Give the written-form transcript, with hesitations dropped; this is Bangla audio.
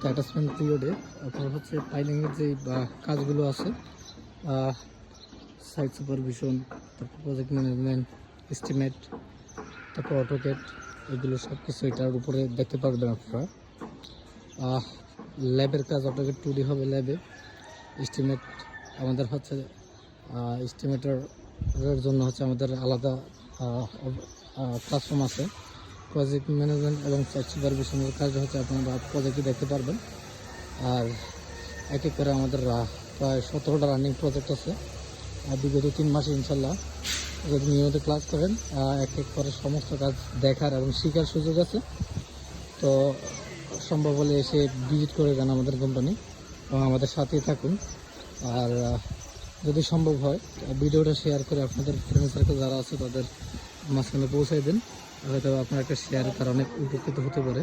অ্যাটাচমেন্ট পিরিয়ডে আপনার হচ্ছে ফাইলিংয়ের যে কাজগুলো আছে, সাইট সুপারভিশন, তারপর প্রজেক্ট ম্যানেজমেন্ট, এস্টিমেট, তারপর অটোকেট, এগুলো সব কিছু এটার উপরে দেখতে পারবেন আপনারা। ল্যাবের কাজ অটোকেট 2D হবে ল্যাবে। এস্টিমেট আমাদের হচ্ছে এস্টিমেটরের জন্য হচ্ছে আমাদের আলাদা ক্লাসরুম আছে। প্রজেক্ট ম্যানেজমেন্ট এবং সাইট সুপারভিশনের কাজ হচ্ছে আপনারা প্রজেক্টে দেখতে পারবেন। আর এক এক করে আমাদের প্রায় 17টা রানিং প্রজেক্ট আছে। বিগত 3 মাসে ইনশাল্লাহ যদি নিয়মিত ক্লাস করেন এক এক করে সমস্ত কাজ দেখার এবং শেখার সুযোগ আছে। তো সম্ভব হলে এসে ভিজিট করে যান আমাদের কোম্পানি এবং আমাদের সাথেই থাকুন। আর যদি সম্ভব হয় ভিডিওটা শেয়ার করে আপনাদের ফ্রেন্ড সার্কেল যারা আছে তাদের মাঝখানে পৌঁছাই দেন, হয়তো আপনার একটা শেয়ারের কারণে উপকৃত হতে পারে।